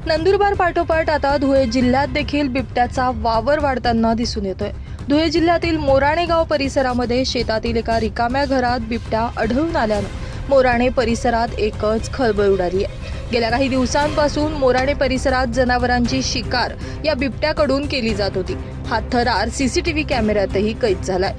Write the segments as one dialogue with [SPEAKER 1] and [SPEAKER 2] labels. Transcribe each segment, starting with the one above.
[SPEAKER 1] नंदुरबार पाठोपाठ आता धुळे जिल्ह्यात देखील बिबट्याचा वावर वाढताना दिसून येतोय। धुळे जिल्ह्यातील मोराणे गाव परिसरामध्ये शेतातील एका रिकाम्या घरात बिबट्या आढळून आल्यानं मोराणे परिसरात एकच खळबळ उडाली आहे। गेल्या काही दिवसांपासून मोराणे परिसरात जनावरांची शिकार या बिबट्याकडून केली जात होती। हा थरार सीसीटीव्ही कॅमेऱ्यातही कैद झालाय।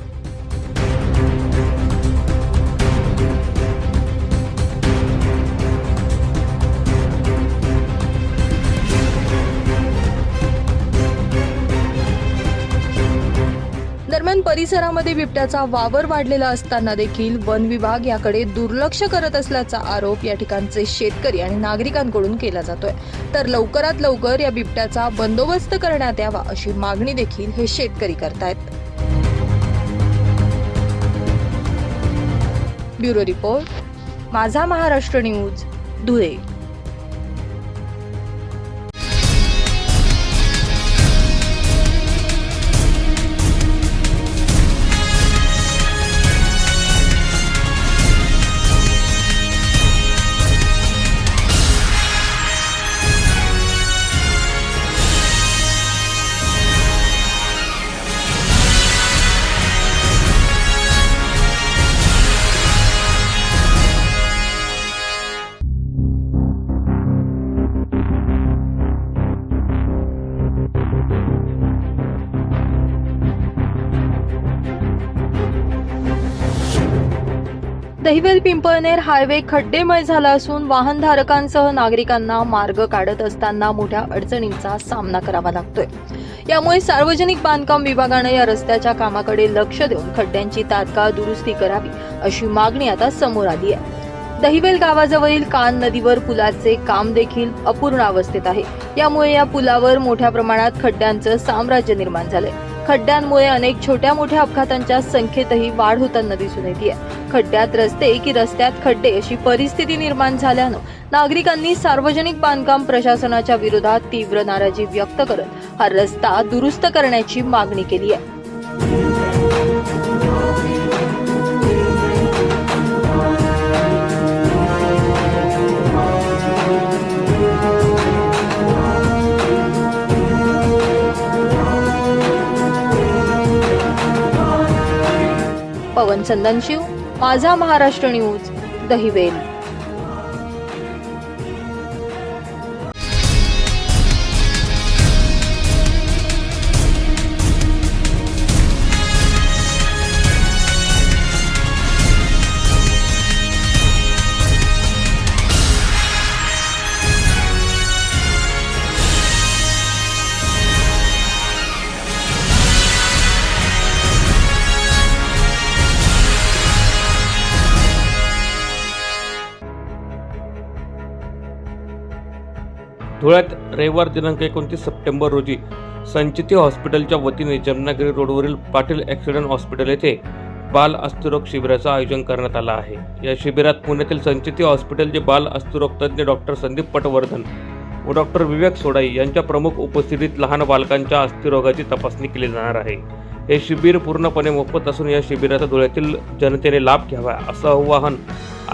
[SPEAKER 1] दरम्यान परिसरामध्ये बिबट्याचा वावर वाढलेला असताना देखील वन विभाग याकडे दुर्लक्ष करत असल्याचा आरोप या ठिकाणचे शेतकरी आणि नागरिकांकडून केला जातोय। तर लवकरात लवकर या बिबट्याचा बंदोबस्त करण्यात यावा अशी मागणी देखील हे शेतकरी करतायत। ब्युरो रिपोर्ट, माझा महाराष्ट्र न्यूज, धुळे। दहिवेल पिंपळनेर हायवे खड्डेमय झाला असून वाहनधारकांसह नागरिकांना मार्ग काढत असताना मोठ्या अडचणींचा सामना करावा लागतोय। यामुळे सार्वजनिक बांधकाम विभागाने या रस्त्याच्या कामाकडे लक्ष देऊन खड्ड्यांची तात्काळ दुरुस्ती करावी अशी मागणी आता समोर आली आहे। दहिवेल गावाजवळील कान नदीवर पुलाचे काम देखील अपूर्ण अवस्थेत आहे। यामुळे या पुलावर मोठ्या प्रमाणात खड्ड्यांचं साम्राज्य निर्माण झालंय। खड्ड्यांमुळे अनेक छोट्या मोठ्या अपघातांच्या संख्येतही वाढ होताना दिसून येते। खड्ड्यात रस्ते की रस्त्यात खड्डे अशी परिस्थिती निर्माण झाल्यानं नागरिकांनी सार्वजनिक बांधकाम प्रशासनाच्या विरोधात तीव्र नाराजी व्यक्त करत हा रस्ता दुरुस्त करण्याची मागणी केली आहे। पवन चंदनशिव, माझा महाराष्ट्र न्यूज, दहिवेल।
[SPEAKER 2] धुळ्यात रविवार दिनांक 29 सप्टेंबर रोजी संचिती हॉस्पिटलच्या वतीने जमनागिरी रोडवरील पाटील ॲक्सिडेंट हॉस्पिटल येथे बाल अस्थिरोग शिबिराचं आयोजन करण्यात आलं आहे। या शिबिरात पुण्यातील संचिती हॉस्पिटलचे बाल अस्थिरोग तज्ज्ञ डॉक्टर संदीप पटवर्धन व डॉक्टर विवेक सोडाई यांच्या प्रमुख उपस्थितीत लहान बालकांच्या अस्थिरोगाची तपासणी केली जाणार आहे। हे शिबिर पूर्णपणे मोफत असून या शिबिराचा धुळ्यातील जनतेने लाभ घ्यावा असं आवाहन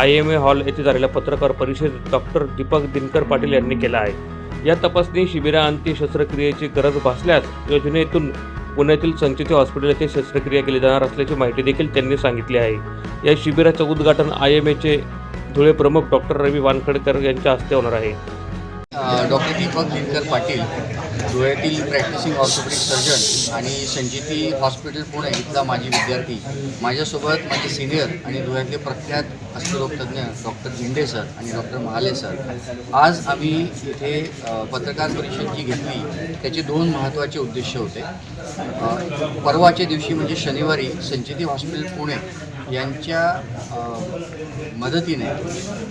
[SPEAKER 2] IMA हॉल येथे झालेल्या पत्रकार परिषदेत डॉक्टर दीपक दिनकर पाटील यांनी केलं आहे। या तपासणी शिबिराअंती शस्त्रक्रियेची गरज भासल्यास योजनेतून पुण्यातील संचिती हॉस्पिटल येथे शस्त्रक्रिया केली जाणार असल्याची माहिती देखील त्यांनी सांगितली आहे। या शिबिराचे उद्घाटन IMAचे धुळे प्रमुख डॉक्टर रवी वानखडेकर यांच्या हस्ते होणार आहे।
[SPEAKER 3] डॉक्टर दीपक दिनकर पाटील, धुळ्यातील प्रॅक्टिसिंग ऑर्थोपेडिक सर्जन आणि संचिती हॉस्पिटल पुणे इथला माजी विद्यार्थी, माझ्यासोबत माझे सिनियर आणि धुळ्यातले प्रख्यात अस्थिरोग तज्ज्ञ डॉक्टर झिंडे सर आणि डॉक्टर महाले सर। आज आम्ही इथे पत्रकार परिषद जी घेतली त्याचे दोन महत्त्वाचे उद्देश होते। परवाच्या दिवशी म्हणजे शनिवारी संचिती हॉस्पिटल पुणे यांच्या मदतीने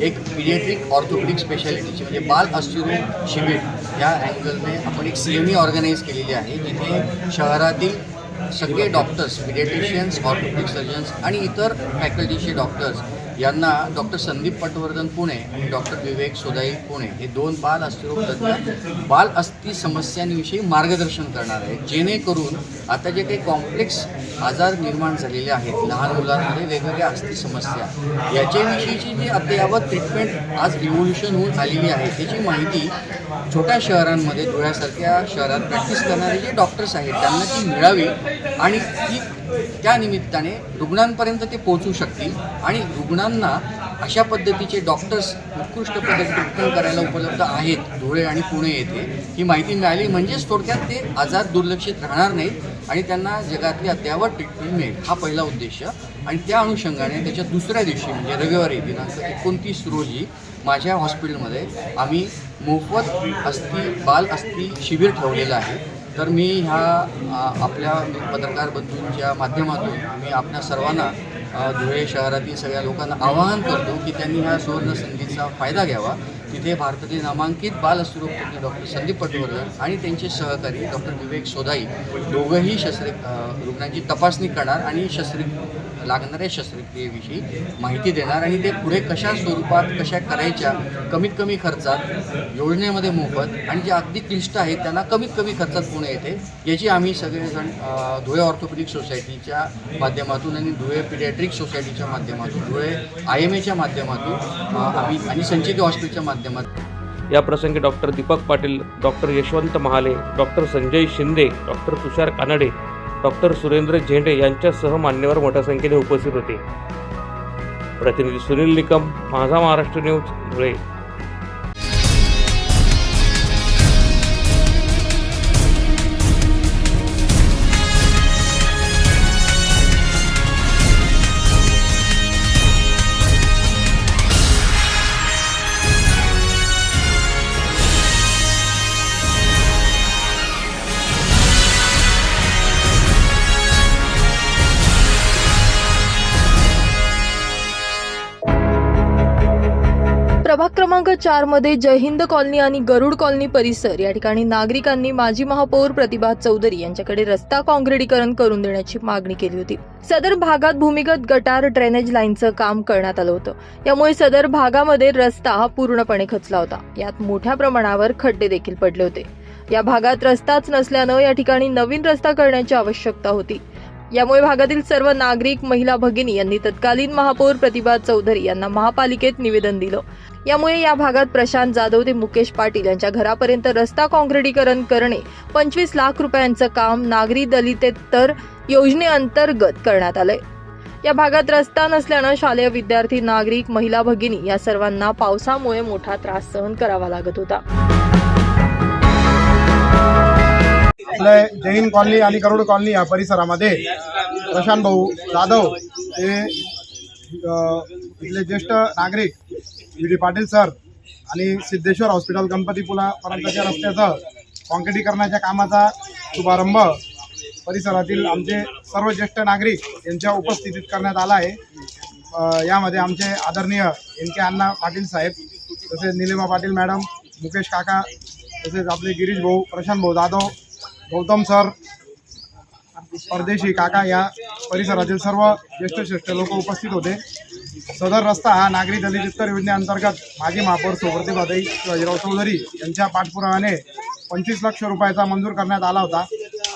[SPEAKER 3] एक पीडियाट्रिक ऑर्थोपेडिक स्पेशालिटीची म्हणजे बाल अस्थिरोग शिबिर या अँगलने आपण एक CME ऑर्गनाईज केलेली आहे, जिथे शहरातील सगळे डॉक्टर्स, पीडियाट्रिशियन्स, ऑर्थोपेडिक सर्जन्स आणि इतर फॅकल्टीचे डॉक्टर्स यांना डॉक्टर संदीप पटवर्धन पुणे आणि डॉक्टर विवेक सोदाई पुणे हे 2 बाल अस्थिरोग तज्ज्ञ बाल अस्थी समस्यांविषयी मार्गदर्शन करणार आहेत, जेणेकरून आता जे काही कॉम्प्लेक्स आजार निर्माण झालेले आहेत लहान मुलांमध्ये वेगवेगळ्या अस्थी समस्या याच्याविषयीची जी अद्ययावत ट्रीटमेंट आज इव्होल्युशन होऊन आलेली आहे त्याची माहिती छोट्या शहरांमध्ये धुळ्यासारख्या शहरात प्रॅक्टिस करणारे जे डॉक्टर्स आहेत त्यांना ती मिळावी आणि ती त्या निमित्ताने रुग्णांपर्यंत ते पोहोचू शकतील आणि रुग्णांना अशा पद्धतीचे डॉक्टर्स उत्कृष्ट पद्धत ट्रीटमेंट करायला उपलब्ध आहेत धुळे आणि पुणे येथे ही माहिती मिळाली म्हणजेच थोडक्यात ते आजार दुर्लक्षित राहणार नाहीत आणि त्यांना जगातली अद्ययावत ट्रीटमेंट मिळेल हा पहिला उद्देश. आणि त्या अनुषंगाने त्याच्या दुसऱ्या दिवशी म्हणजे रविवारी दिनांक 29 रोजी माझ्या हॉस्पिटलमध्ये आम्ही मोफत बाल अस्थी शिबिर ठेवलेलं आहे. तर मी आपल्या पत्रकार बंधूंच्या माध्यमातून मी आपल्या सर्वांना धुळे शहरातील सगळ्या लोकांना आवाहन करतो की त्यांनी ह्या सुवर्ण संधीचा फायदा घ्यावा. तिथे भारतातील नामांकित बाल अस्थिरोग तज्ज्ञ डॉक्टर संदीप पटवर्धन आणि त्यांचे सहकारी डॉक्टर विवेक सोदाई दोघंही रुग्णांची तपासणी करणार आणि लागणाऱ्या शस्त्रक्रियेविषयी माहिती देणार आणि ते पुढे कशा स्वरूपात कशा करायच्या कमीत कमी खर्चात योजनेमध्ये मोफत आणि जे अगदी क्लिष्ट आहेत त्यांना कमीत कमी खर्चात पुणे येते याची आम्ही सगळेजण धुळे ऑर्थोपेडिक सोसायटीच्या माध्यमातून आणि धुळे पिडियाट्रिक सोसायटीच्या माध्यमातून धुळे IMAच्या माध्यमातून आम्ही आणि संचिती हॉस्पिटलच्या माध्यमातून
[SPEAKER 2] या प्रसंगी doctor Deepak Patil, doctor Yashwant Mahale, doctor Sanjay Shinde, doctor Tushar Kanade, doctor Surendra Zende यांच्यासह मान्यवर मोठ्या संख्येने उपस्थित होते. प्रतिनिधी सुनील निकम, माझा महाराष्ट्र न्यूज, धुळे.
[SPEAKER 1] प्रभाग क्रमांक 4 मध्ये जय हिंद कॉलनी आणि गरुड कॉलनी परिसर या ठिकाणी नागरिकांनी माजी महापौर प्रतिभा चौधरी यांच्याकडे रस्ता काँक्रिटीकरण करून देण्याची मागणी केली होती. सदर भागात भूमिगत गटार ड्रेनेज लाईनचं काम करण्यात आलं होतं. यामुळे सदर भागामध्ये रस्ता हा पूर्णपणे खचला होता. यात मोठ्या प्रमाणावर खड्डे देखील पडले होते. या भागात रस्ताच नसल्यानं या ठिकाणी नवीन रस्ता करण्याची आवश्यकता होती. यामुळे भागातील सर्व नागरिक, महिला भगिनी यांनी तत्कालीन महापौर प्रतिभा चौधरी यांना महापालिकेत निवेदन दिलं. यामुळे या भागात प्रशांत जाधव ते मुकेश पाटील यांच्या घरापर्यंत रस्ता काँक्रिटीकरण करणे 25 लाख रुपयांचं काम नागरी दलितेतर योजनेअंतर्गत करण्यात आलंय. या भागात रस्ता नसल्यानं शालेय विद्यार्थी, नागरिक, महिला भगिनी या सर्वांना पावसामुळे मोठा त्रास सहन करावा लागत होता.
[SPEAKER 4] आपल्या जय हिंद कॉलनी आणि गरुड कॉलनी या परिसरामध्ये प्रशांत भाऊ जाधव हे इथले ज्येष्ठ नागरिक VD पाटील सर आणि सिद्धेश्वर हॉस्पिटल गणपतीपुलापर्यंतच्या रस्त्याचं काँक्रिटीकरणाच्या कामाचा शुभारंभ परिसरातील आमचे सर्व ज्येष्ठ नागरिक यांच्या उपस्थितीत करण्यात आला आहे. यामध्ये आमचे आदरणीय NK अण्णा पाटील साहेब, तसेच निलिमा पाटील मॅडम, मुकेश काका, तसेच आपले गिरीश भाऊ, प्रशांत भाऊ जाधव, गौतम सर, परदेशी काका या परिसरातील सर्व ज्येष्ठ लोक उपस्थित होते. सदर रस्ता हा नागरी दलित योजनेअंतर्गत माजी महापौर प्रतिभाताई शिवाजीराव चौधरी यांच्या पाठपुराव्याने 25 लाख रुपयाचा मंजूर करण्यात आला होता.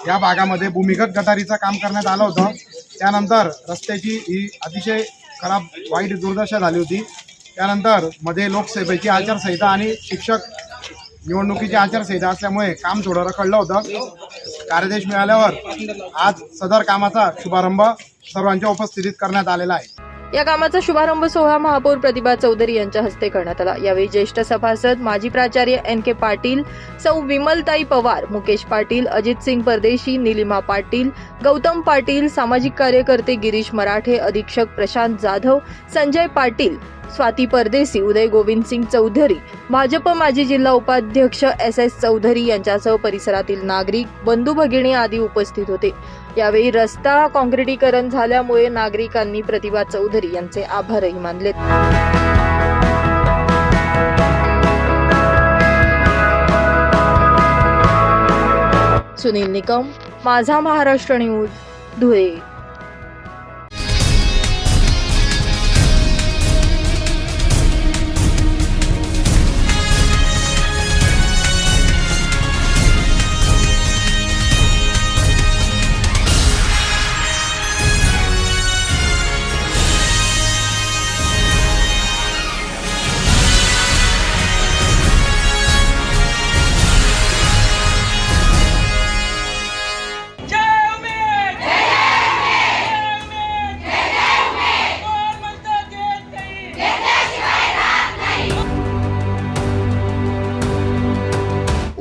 [SPEAKER 4] या भागामध्ये भूमिगत गटारीचं काम करण्यात आलं होतं. त्यानंतर रस्त्याची ही अतिशय खराब वाईट दुर्दशा झाली होती. त्यानंतर मध्ये लोकसभेची आचारसंहिता आणि शिक्षक निवडणुकीची आचारसंहिता असल्यामुळे काम थोडं रखडलं होतं. कार्यादेश मिळाल्यावर आज सदर कामाचा शुभारंभ सर्वांच्या उपस्थितीत करण्यात आलेला आहे.
[SPEAKER 1] या कामाचा शुभारंभ सोहळा महापौर प्रतिभा चौधरी यांच्या हस्ते करण्यात आला. यावेळी ज्येष्ठ सभासद, माजी प्राचार्य NK पाटील, सौ विमलताई पवार, मुकेश पाटील, अजित सिंग परदेशी, निलिमा पाटील, गौतम पाटील, सामाजिक कार्यकर्ते गिरीश मराठे, अधीक्षक प्रशांत जाधव, संजय पाटील, स्वाती परदेसी, उदय गोविंद सिंग चौधरी, भाजप माजी जिल्हा उपाध्यक्ष SS चौधरी यांच्यासह परिसरातील नागरिक, बंधू भगिनी आदी उपस्थित होते. यावेळी रस्ता काँक्रिटीकरण झाल्यामुळे नागरिकांनी प्रतिभा चौधरी यांचे आभारही मानलेत. सुनील निकम, माझा महाराष्ट्र न्यूज, धुळे.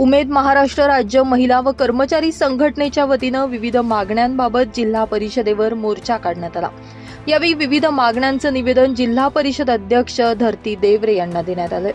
[SPEAKER 1] उमेद महाराष्ट्र राज्य महिला व कर्मचारी संघटनेच्या वतीनं विविध मागण्यांबाबत जिल्हा परिषदेवर मोर्चा काढण्यात आला। यावेळी विविध मागण्यांचं निवेदन जिल्हा परिषद अध्यक्ष धरती देवरे यांना देण्यात आले।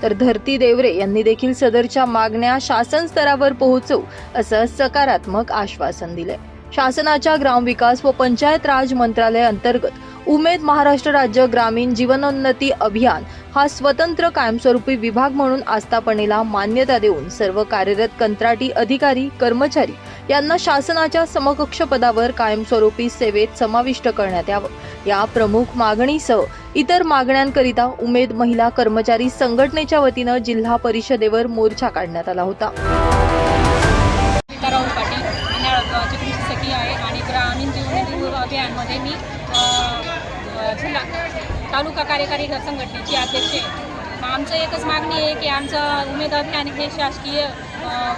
[SPEAKER 1] तर धरती देवरे यांनी देखील सदरच्या मागण्या शासन स्तरावर पोहोचवू असं सकारात्मक आश्वासन दिले। शासनाच्या ग्रामविकास व पंचायत राज मंत्रालय अंतर्गत उमेद महाराष्ट्र राज्य ग्रामीण जीवनोन्नती अभियान हा स्वतंत्र कायमस्वरूपी विभाग म्हणून आस्थापनेला मान्यता देऊन सर्व कार्यरत कंत्राटी अधिकारी कर्मचारी यांना शासनाच्या समकक्ष पदावर कायमस्वरूपी सेवेत समाविष्ट करण्यात यावं या प्रमुख मागणीसह इतर मागण्यांकरिता उमेद महिला कर्मचारी संघटनेच्या वतीनं जिल्हा परिषदेवर मोर्चा काढण्यात आला होता।
[SPEAKER 5] राहुल पाटील चिखलीची सखी आहे आणि ग्रामीण जीवनोन्नती अभियानमध्ये मी जिल्हा तालुका कार्यकारी संघटनेची अध्यक्ष आहे। आमचं एकच मागणी आहे की आमचं उमेद अभियान हे शासकीय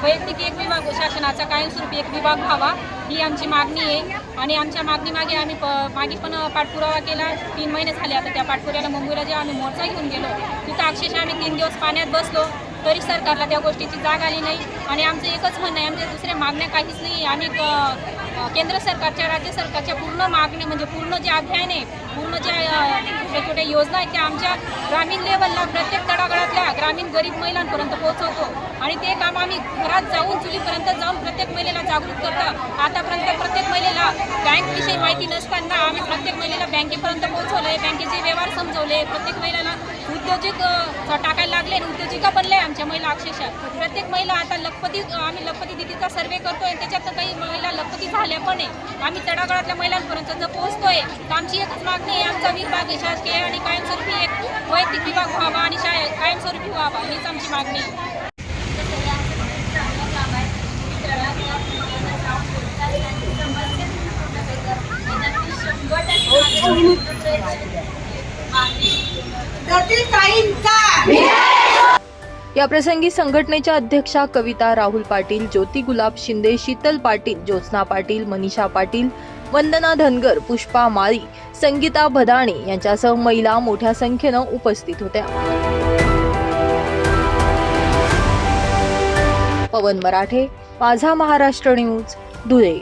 [SPEAKER 5] वैयक्तिक एक विभाग शासनाचा कायमस्वरूपी एक विभाग व्हावा ही आमची मागणी आहे। आणि आमच्या मागणीमागे आम्ही मागे पण पाठपुरावा केला। 3 महिने झाले आता त्या पाठपुराव्याला मुंबईला जेव्हा आम्ही मोर्चा घेऊन गेलो तिथं अक्षरशः आम्ही 3 दिवस पाण्यात बसलो तरी सरकारला त्या गोष्टीची जाग आली नाही। आणि आमचं एकच म्हणणं आहे, आमच्या दुसऱ्या मागण्या काहीच नाही। आम्ही केंद्र सरकारच्या राज्य सरकारच्या पूर्ण मागणी म्हणजे पूर्ण जे अभियान आहे पूर्ण ज्या छोट्या छोट्या योजना आहेत त्या आमच्या ग्रामीण लेवलला प्रत्येक तळागाळातल्या ग्रामीण गरीब महिलांपर्यंत पोहोचवतो आणि ते काम आम्ही घरात जाऊन चुलीपर्यंत जाऊन प्रत्येक महिलेला जागृत करतो। आतापर्यंत प्रत्येक महिलेला बँकविषयी माहिती नसताना आम्ही प्रत्येक महिलेला बँकेपर्यंत पोहोचवलंय, बँकेचे व्यवहार समजवले, प्रत्येक महिलेला उद्योजक टाकायला लागले आणि उद्योजिका बनले आमच्या महिला। अक्षरशः प्रत्येक महिला आता आम्ही लखपती दिदीचा सर्वे करतोय आणि त्याच्यात काही महिला लखपती झाल्या पण आहे। आम्ही तळागाळातल्या महिलांपर्यंत जर पोहोचतोय तर आमची एकच मागणी आहे, आमचा विभाग शासकीय आणि कायमस्वरूपी एक वैयक्तिक विभाग व्हावा आणि कायमस्वरूपी व्हावा हीच आमची मागणी आहे।
[SPEAKER 1] या प्रसंगी संघटनेच्या अध्यक्षा कविता राहुल पाटील, ज्योती गुलाब शिंदे, शीतल पाटील, ज्योत्स्ना पाटील, मनीषा पाटील, वंदना धनगर, पुष्पा माळी, संगीता भदाणे यांच्यासह महिला मोठ्या संख्येनं उपस्थित होत्या। पवन मराठे, माझा महाराष्ट्र न्यूज, धुळे।